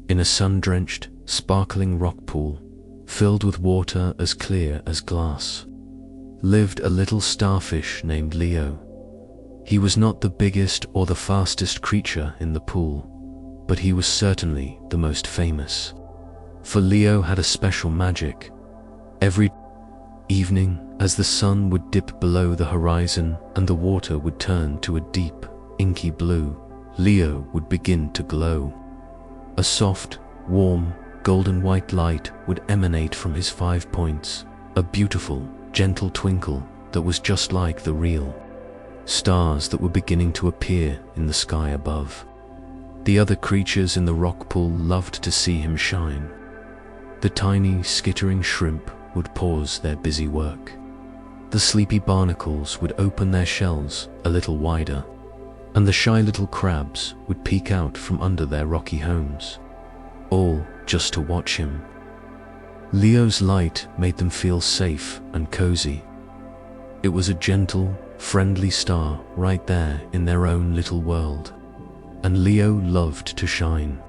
In a sun-drenched, sparkling rock pool, filled with water as clear as glass, lived a little starfish named Leo. He was not the biggest or the fastest creature in the pool, but he was certainly the most famous. For Leo had a special magic. Every evening, as the sun would dip below the horizon and the water would turn to a deep, inky blue, Leo would begin to glow. A soft, warm, golden white light would emanate from his 5 points, a beautiful, gentle twinkle that was just like the real stars that were beginning to appear in the sky above. The other creatures in the rock pool loved to see him shine. The tiny, skittering shrimp would pause their busy work. The sleepy barnacles would open their shells a little wider, and the shy little crabs would peek out from under their rocky homes, all just to watch him. Leo's light made them feel safe and cozy. It was a gentle, friendly star right there in their own little world, and Leo loved to shine.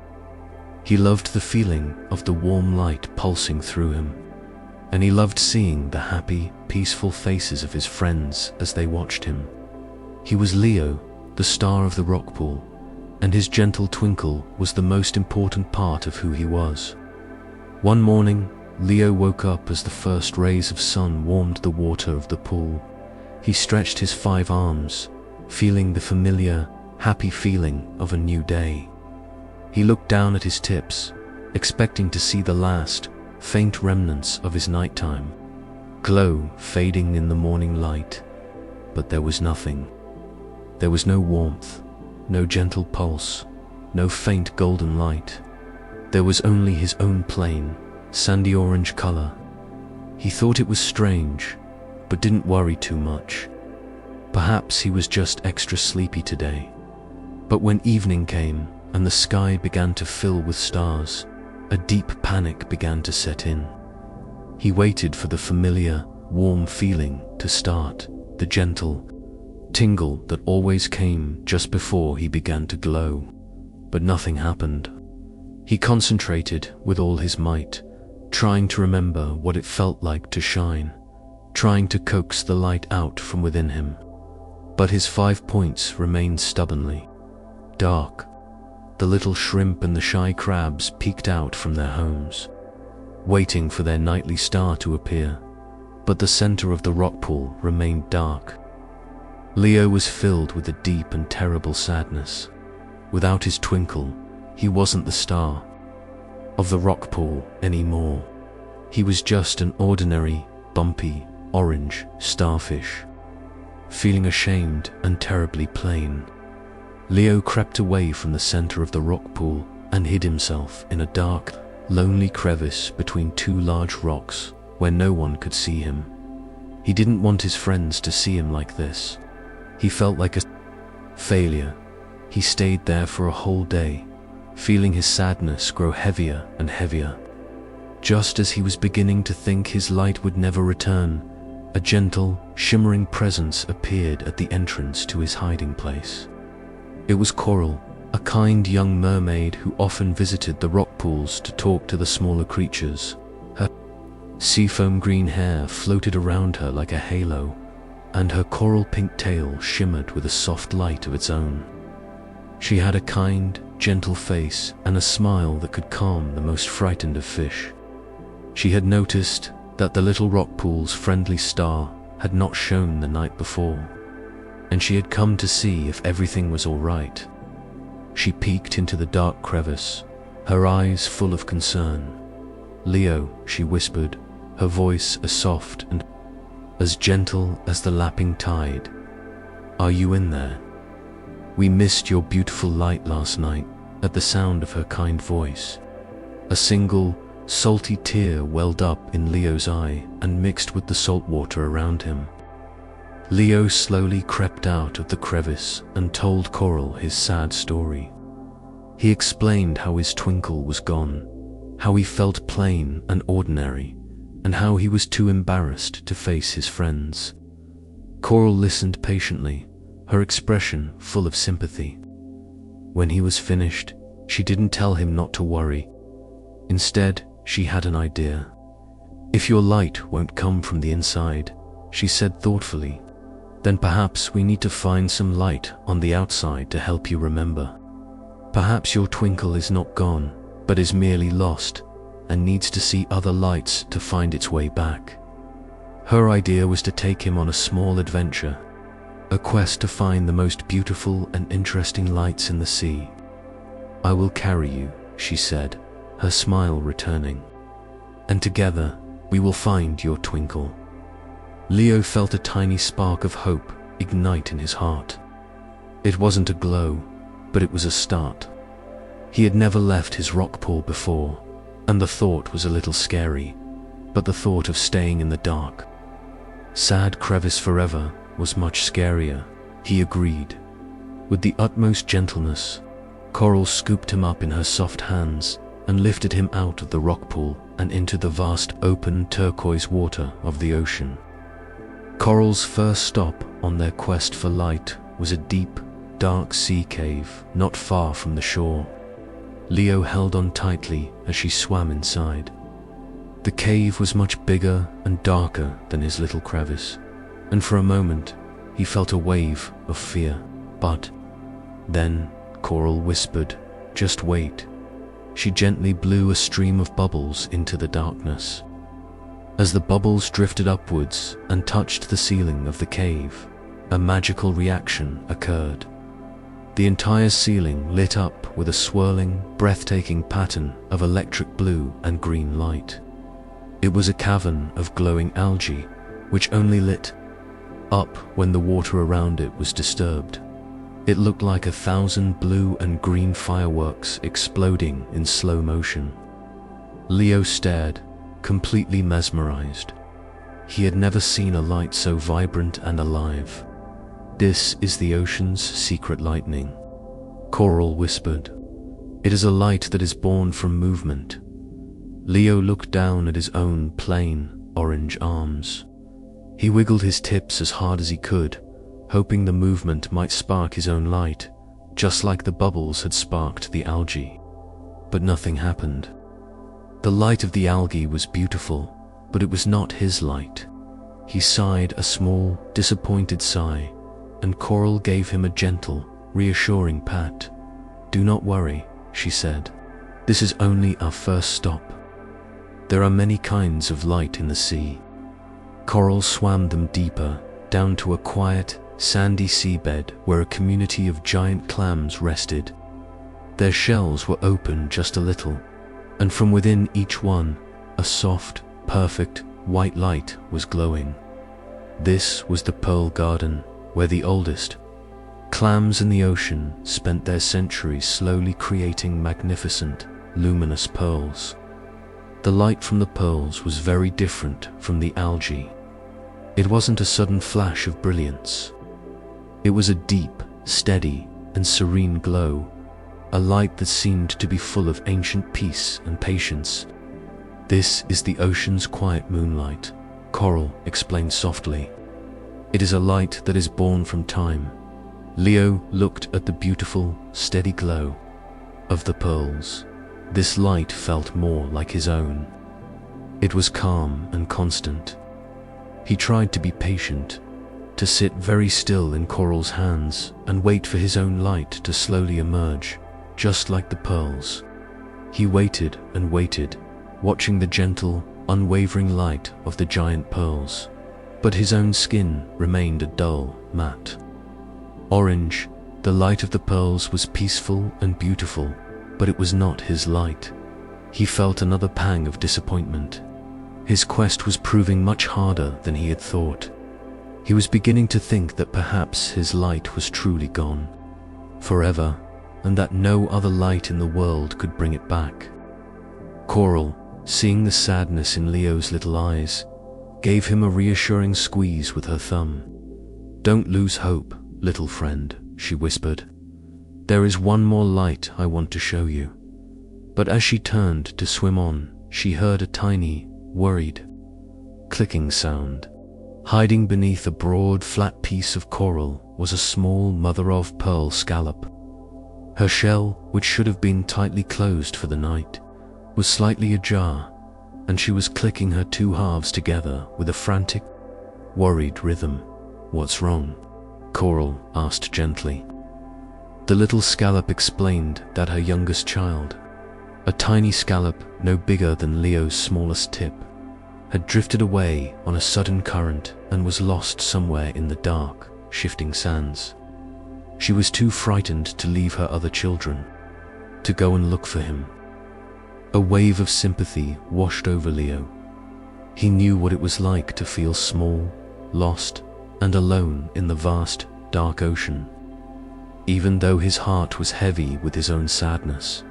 He loved the feeling of the warm light pulsing through him, and he loved seeing the happy, peaceful faces of his friends as they watched him. He was Leo, the star of the rock pool, and his gentle twinkle was the most important part of who he was. One morning, Leo woke up as the first rays of sun warmed the water of the pool. He stretched his 5 arms, feeling the familiar, happy feeling of a new day. He looked down at his tips, expecting to see the last, faint remnants of his nighttime glow fading in the morning light, but there was nothing. There was no warmth, no gentle pulse, no faint golden light. There was only his own plain, sandy orange color. He thought it was strange, but didn't worry too much. Perhaps he was just extra sleepy today. But when evening came and the sky began to fill with stars, a deep panic began to set in. He waited for the familiar, warm feeling to start, the gentle tingle that always came just before he began to glow. But nothing happened. He concentrated with all his might, trying to remember what it felt like to shine, trying to coax the light out from within him. But his 5 points remained stubbornly dark. The little shrimp and the shy crabs peeked out from their homes, waiting for their nightly star to appear, but the center of the rock pool remained dark. Leo was filled with a deep and terrible sadness. Without his twinkle, he wasn't the star of the rock pool anymore. He was just an ordinary, bumpy, orange starfish, feeling ashamed and terribly plain. Leo crept away from the center of the rock pool and hid himself in a dark, lonely crevice between 2 large rocks where no one could see him. He didn't want his friends to see him like this. He felt like a failure. He stayed there for a whole day, feeling his sadness grow heavier and heavier. Just as he was beginning to think his light would never return, a gentle, shimmering presence appeared at the entrance to his hiding place. It was Coral, a kind young mermaid who often visited the rock pools to talk to the smaller creatures. Her seafoam green hair floated around her like a halo, and her coral pink tail shimmered with a soft light of its own. She had a kind, gentle face and a smile that could calm the most frightened of fish. She had noticed that the little rock pool's friendly star had not shone the night before, and she had come to see if everything was all right. She peeked into the dark crevice, her eyes full of concern. "Leo," she whispered, her voice as soft and as gentle as the lapping tide. "Are you in there? We missed your beautiful light last night." At the sound of her kind voice, a single, salty tear welled up in Leo's eye and mixed with the salt water around him. Leo slowly crept out of the crevice and told Coral his sad story. He explained how his twinkle was gone, how he felt plain and ordinary, and how he was too embarrassed to face his friends. Coral listened patiently, her expression full of sympathy. When he was finished, She didn't tell him not to worry. Instead, she had an idea. "If your light won't come from the inside," she said thoughtfully, "then perhaps we need to find some light on the outside to help you remember. Perhaps your twinkle is not gone, but is merely lost and needs to see other lights to find its way back." Her idea was to take him on a small adventure, a quest to find the most beautiful and interesting lights in the sea. "I will carry you," she said, her smile returning, "and together we will find your twinkle." Leo felt a tiny spark of hope ignite in his heart. It wasn't a glow, but it was a start. He had never left his rockpool before, and the thought was a little scary, but the thought of staying in the dark, sad crevice forever, was much scarier, he agreed. With the utmost gentleness, Coral scooped him up in her soft hands and lifted him out of the rockpool and into the vast open turquoise water of the ocean. Coral's first stop on their quest for light was a deep, dark sea cave not far from the shore. Leo held on tightly as she swam inside. The cave was much bigger and darker than his little crevice, and for a moment he felt a wave of fear. But then Coral whispered, "Just wait." She gently blew a stream of bubbles into the darkness. As the bubbles drifted upwards and touched the ceiling of the cave, a magical reaction occurred. The entire ceiling lit up with a swirling, breathtaking pattern of electric blue and green light. It was a cavern of glowing algae, which only lit up when the water around it was disturbed. It looked like 1,000 blue and green fireworks exploding in slow motion. Leo stared, completely mesmerized. He had never seen a light so vibrant and alive. "This is the ocean's secret lightning," Coral whispered. "It is a light that is born from movement." Leo looked down at his own plain, orange arms. He wiggled his tips as hard as he could, hoping the movement might spark his own light, just like the bubbles had sparked the algae. But nothing happened. The light of the algae was beautiful, but it was not his light. He sighed a small, disappointed sigh, and Coral gave him a gentle, reassuring pat. "Do not worry," she said. "This is only our first stop. There are many kinds of light in the sea." Coral swam them deeper, down to a quiet, sandy seabed where a community of giant clams rested. Their shells were open just a little, and from within each one, a soft, perfect, white light was glowing. This was the Pearl Garden, where the oldest clams in the ocean spent their centuries slowly creating magnificent, luminous pearls. The light from the pearls was very different from the algae. It wasn't a sudden flash of brilliance. It was a deep, steady, and serene glow, a light that seemed to be full of ancient peace and patience. "This is the ocean's quiet moonlight," Coral explained softly. "It is a light that is born from time." Leo looked at the beautiful, steady glow of the pearls. This light felt more like his own. It was calm and constant. He tried to be patient, to sit very still in Coral's hands and wait for his own light to slowly emerge, just like the pearls. He waited and waited, watching the gentle, unwavering light of the giant pearls, but his own skin remained a dull, matte orange. The light of the pearls was peaceful and beautiful, but it was not his light. He felt another pang of disappointment. His quest was proving much harder than he had thought. He was beginning to think that perhaps his light was truly gone, forever, and that no other light in the world could bring it back. Coral, seeing the sadness in Leo's little eyes, gave him a reassuring squeeze with her thumb. "Don't lose hope, little friend," she whispered. "There is one more light I want to show you." But as she turned to swim on, she heard a tiny, worried, clicking sound. Hiding beneath a broad, flat piece of coral was a small mother-of-pearl scallop. Her shell, which should have been tightly closed for the night, was slightly ajar, and she was clicking her two halves together with a frantic, worried rhythm. "What's wrong?" Coral asked gently. The little scallop explained that her youngest child, a tiny scallop no bigger than Leo's smallest tip, had drifted away on a sudden current and was lost somewhere in the dark, shifting sands. She was too frightened to leave her other children, to go and look for him. A wave of sympathy washed over Leo. He knew what it was like to feel small, lost, and alone in the vast, dark ocean. Even though his heart was heavy with his own sadness,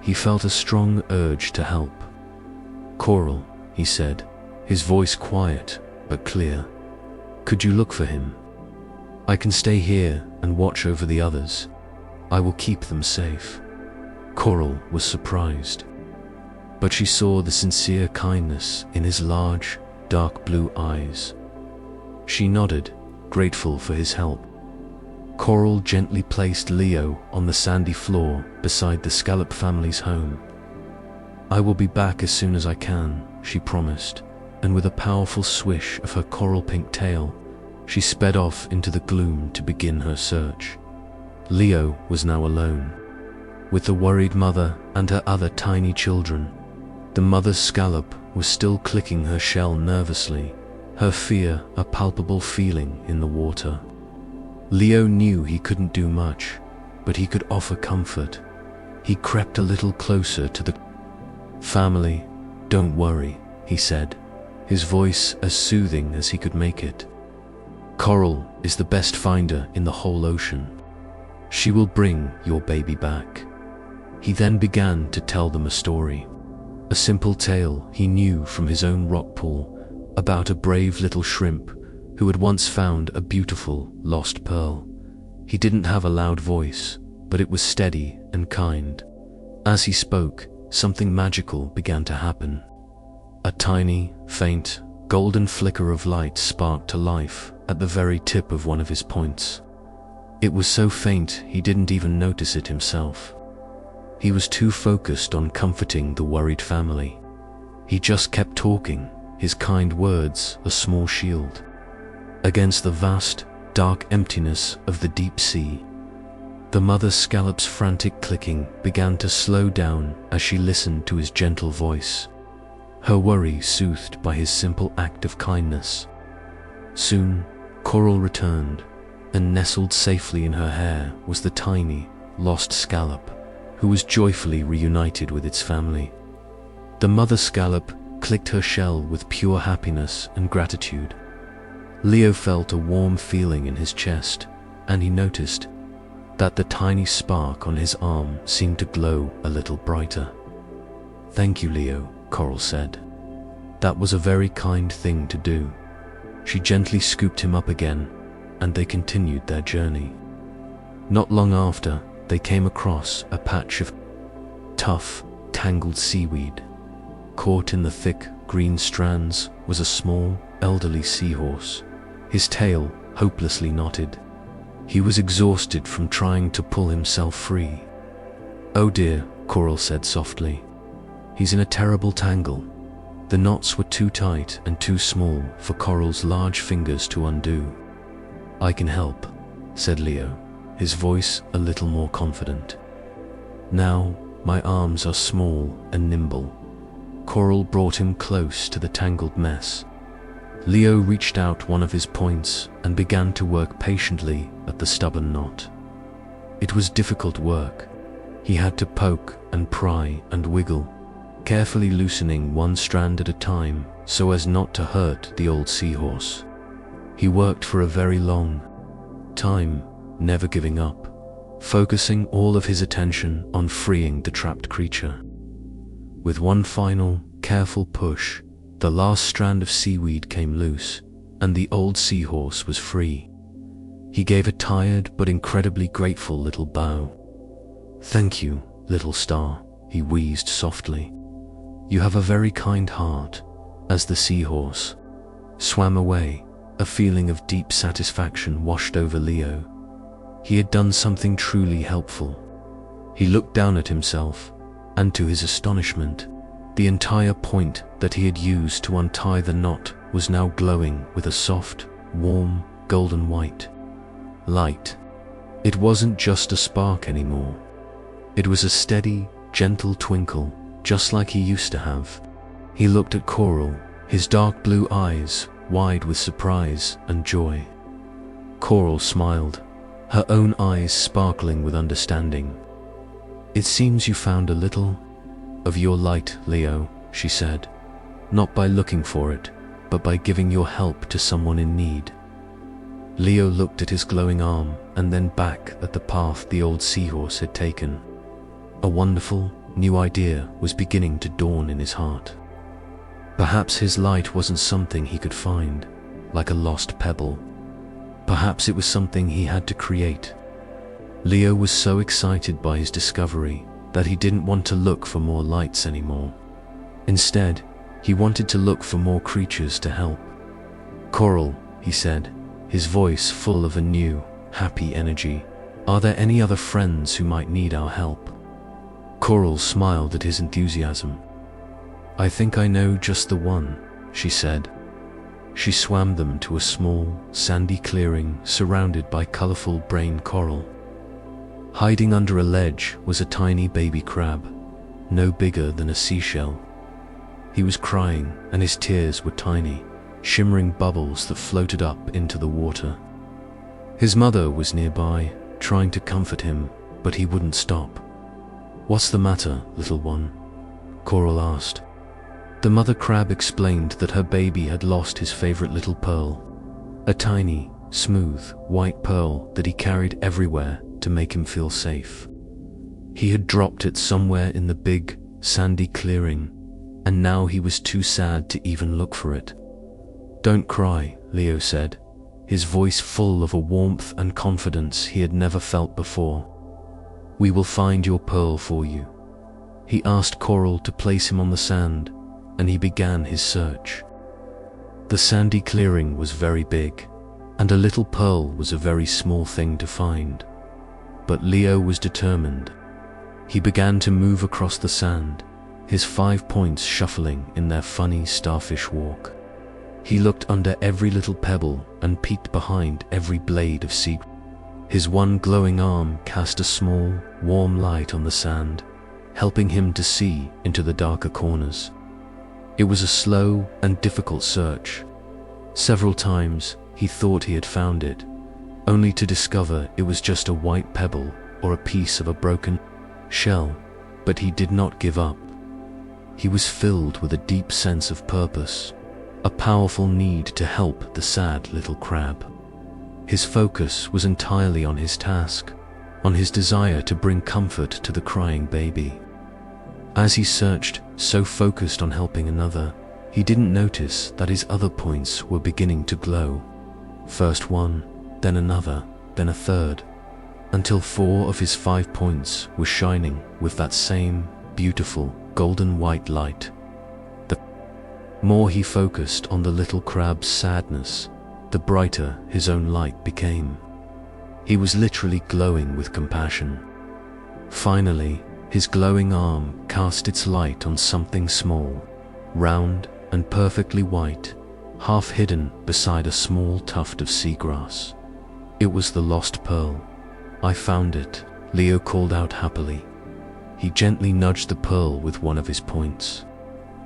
he felt a strong urge to help. "Coral," he said, his voice quiet but clear, "could you look for him? I can stay here and watch over the others. I will keep them safe." Coral was surprised, but she saw the sincere kindness in his large, dark blue eyes. She nodded, grateful for his help. Coral gently placed Leo on the sandy floor beside the scallop family's home. "I will be back as soon as I can," she promised, and with a powerful swish of her coral pink tail, she sped off into the gloom to begin her search. Leo was now alone, with the worried mother and her other tiny children. The mother's scallop was still clicking her shell nervously, her fear a palpable feeling in the water. Leo knew he couldn't do much, but he could offer comfort. He crept a little closer to the family. "Don't worry," he said, his voice as soothing as he could make it. "Coral is the best finder in the whole ocean. She will bring your baby back." He then began to tell them a story, a simple tale he knew from his own Rockpool, about a brave little shrimp who had once found a beautiful lost pearl. He didn't have a loud voice, but it was steady and kind. As he spoke, something magical began to happen. A tiny, faint, golden flicker of light sparked to life at the very tip of one of his points. It was so faint he didn't even notice it himself. He was too focused on comforting the worried family. He just kept talking, his kind words a small shield against the vast, dark emptiness of the deep sea. The mother scallop's frantic clicking began to slow down as she listened to his gentle voice, her worry soothed by his simple act of kindness. Soon, Coral returned, and nestled safely in her hair was the tiny, lost scallop, who was joyfully reunited with its family. The mother scallop clicked her shell with pure happiness and gratitude. Leo felt a warm feeling in his chest, and he noticed that the tiny spark on his arm seemed to glow a little brighter. "Thank you, Leo," Coral said. "That was a very kind thing to do." She gently scooped him up again, and they continued their journey. Not long after, they came across a patch of tough, tangled seaweed. Caught in the thick, green strands was a small, elderly seahorse, his tail hopelessly knotted. He was exhausted from trying to pull himself free. "Oh dear," Coral said softly. "He's in a terrible tangle." The knots were too tight and too small for Coral's large fingers to undo. "I can help," said Leo, his voice a little more confident. "Now, my arms are small and nimble." Coral brought him close to the tangled mess. Leo reached out one of his points and began to work patiently at the stubborn knot. It was difficult work. He had to poke and pry and wiggle, carefully loosening one strand at a time so as not to hurt the old seahorse. He worked for a very long time, never giving up, focusing all of his attention on freeing the trapped creature. With one final, careful push, the last strand of seaweed came loose, and the old seahorse was free. He gave a tired but incredibly grateful little bow. "Thank you, little star," he wheezed softly. "You have a very kind heart," as the seahorse swam away. A feeling of deep satisfaction washed over Leo. He had done something truly helpful. He looked down at himself, and to his astonishment, the entire point that he had used to untie the knot was now glowing with a soft, warm, golden white light. It wasn't just a spark anymore. It was a steady, gentle twinkle, just like he used to have. He looked at Coral, his dark blue eyes wide with surprise and joy. Coral smiled, her own eyes sparkling with understanding. "It seems you found a little of your light, Leo," she said, "not by looking for it, but by giving your help to someone in need." Leo looked at his glowing arm and then back at the path the old seahorse had taken. A wonderful, new idea was beginning to dawn in his heart. Perhaps his light wasn't something he could find, like a lost pebble. Perhaps it was something he had to create. Leo was so excited by his discovery that he didn't want to look for more lights anymore. Instead, he wanted to look for more creatures to help. "Coral," he said, his voice full of a new, happy energy, "are there any other friends who might need our help?" Coral smiled at his enthusiasm. "I think I know just the one," she said. She swam them to a small, sandy clearing surrounded by colorful brain coral. Hiding under a ledge was a tiny baby crab, no bigger than a seashell. He was crying, and his tears were tiny, shimmering bubbles that floated up into the water. His mother was nearby, trying to comfort him, but he wouldn't stop. "What's the matter, little one?" Coral asked. The mother crab explained that her baby had lost his favorite little pearl, a tiny, smooth, white pearl that he carried everywhere to make him feel safe. He had dropped it somewhere in the big, sandy clearing, and now he was too sad to even look for it. "Don't cry," Leo said, his voice full of a warmth and confidence he had never felt before. "We will find your pearl for you." He asked Coral to place him on the sand, and he began his search. The sandy clearing was very big, and a little pearl was a very small thing to find. But Leo was determined. He began to move across the sand, his 5 points shuffling in their funny starfish walk. He looked under every little pebble and peeked behind every blade of sea. His one glowing arm cast a small, warm light on the sand, helping him to see into the darker corners. It was a slow and difficult search. Several times he thought he had found it, only to discover it was just a white pebble or a piece of a broken shell, but he did not give up. He was filled with a deep sense of purpose, a powerful need to help the sad little crab. His focus was entirely on his task, on his desire to bring comfort to the crying baby. As he searched, so focused on helping another, he didn't notice that his other points were beginning to glow. First one, then another, then a third, until 4 of his 5 points were shining with that same beautiful golden white light. The more he focused on the little crab's sadness, the brighter his own light became. He was literally glowing with compassion. Finally, his glowing arm cast its light on something small, round and perfectly white, half hidden beside a small tuft of seagrass. It was the lost pearl. "I found it," Leo called out happily. He gently nudged the pearl with one of his points,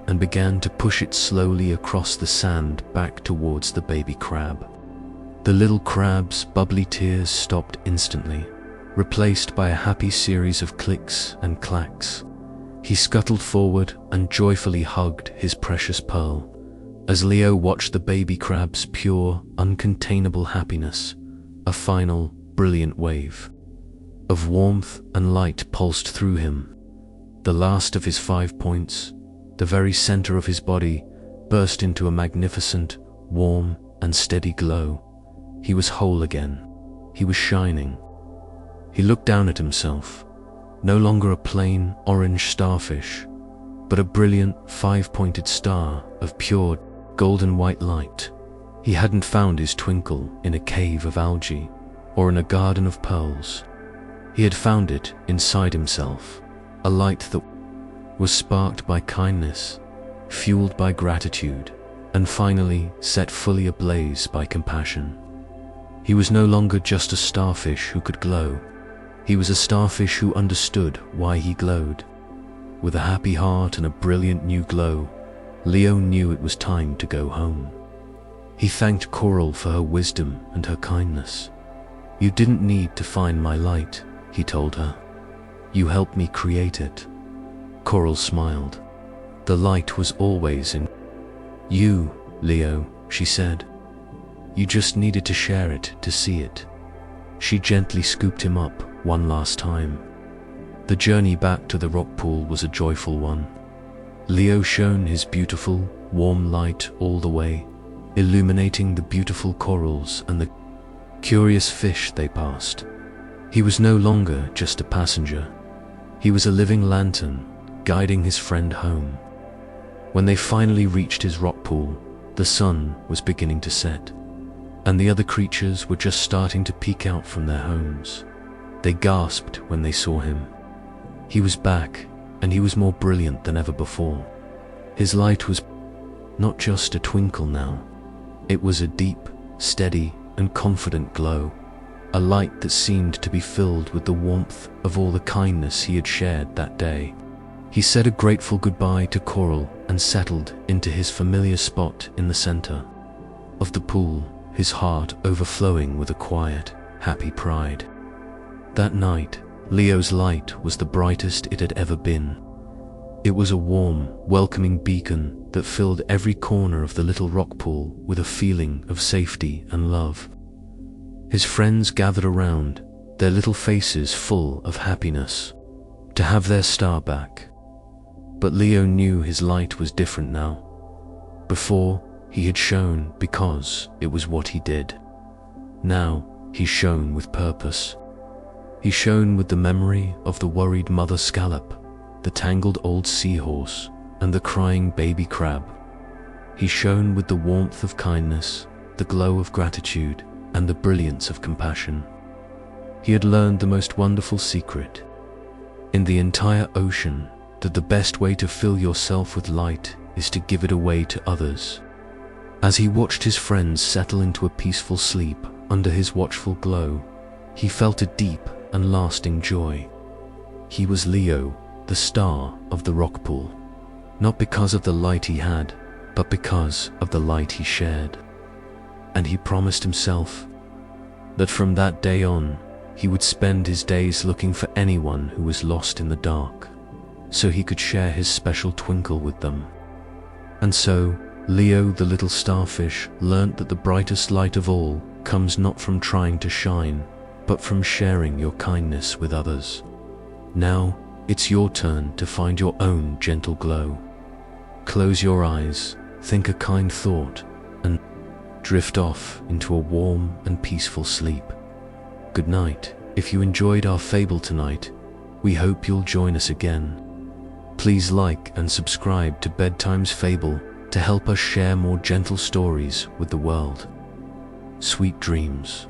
and began to push it slowly across the sand back towards the baby crab. The little crab's bubbly tears stopped instantly, replaced by a happy series of clicks and clacks. He scuttled forward and joyfully hugged his precious pearl, as Leo watched the baby crab's pure, uncontainable happiness. A final, brilliant wave of warmth and light pulsed through him. The last of his 5 points, the very center of his body, burst into a magnificent, warm, and steady glow. He was whole again. He was shining. He looked down at himself, no longer a plain orange starfish, but a brilliant 5-pointed star of pure golden white light. He hadn't found his Twinkle in a cave of algae or in a garden of pearls. He had found it inside himself, a light that was sparked by kindness, fueled by gratitude, and finally set fully ablaze by compassion. He was no longer just a starfish who could glow. He was a starfish who understood why he glowed. With a happy heart and a brilliant new glow, Leo knew it was time to go home. He thanked Coral for her wisdom and her kindness. "You didn't need to find my light," he told her. "You helped me create it." Coral smiled. "The light was always in you, Leo," she said. "You just needed to share it to see it." She gently scooped him up one last time. The journey back to the Rockpool was a joyful one. Leo shone his beautiful, warm light all the way, illuminating the beautiful corals and the curious fish they passed. He was no longer just a passenger. He was a living lantern, guiding his friend home. When they finally reached his Rockpool, the sun was beginning to set, and the other creatures were just starting to peek out from their homes. They gasped when they saw him. He was back, and he was more brilliant than ever before. His light was not just a twinkle now. It was a deep, steady, and confident glow, a light that seemed to be filled with the warmth of all the kindness he had shared that day. He said a grateful goodbye to Coral and settled into his familiar spot in the center of the pool, his heart overflowing with a quiet, happy pride. That night, Leo's light was the brightest it had ever been. It was a warm, welcoming beacon that filled every corner of the little rock pool with a feeling of safety and love. His friends gathered around, their little faces full of happiness to have their star back. But Leo knew his light was different now. Before, he had shone because it was what he did. Now, he shone with purpose. He shone with the memory of the worried mother scallop, the tangled old seahorse, and the crying baby crab. He shone with the warmth of kindness, the glow of gratitude, and the brilliance of compassion. He had learned the most wonderful secret in the entire ocean, that the best way to fill yourself with light is to give it away to others. As he watched his friends settle into a peaceful sleep under his watchful glow, he felt a deep and lasting joy. He was Leo, the star of the Rockpool, not because of the light he had, but because of the light he shared. And he promised himself that from that day on, he would spend his days looking for anyone who was lost in the dark, so he could share his special twinkle with them. And so, Leo the little starfish learnt that the brightest light of all comes not from trying to shine, but from sharing your kindness with others. Now, it's your turn to find your own gentle glow. Close your eyes, think a kind thought, and drift off into a warm and peaceful sleep. Good night. If you enjoyed our fable tonight, we hope you'll join us again. Please like and subscribe to Bedtimes Fable to help us share more gentle stories with the world. Sweet dreams.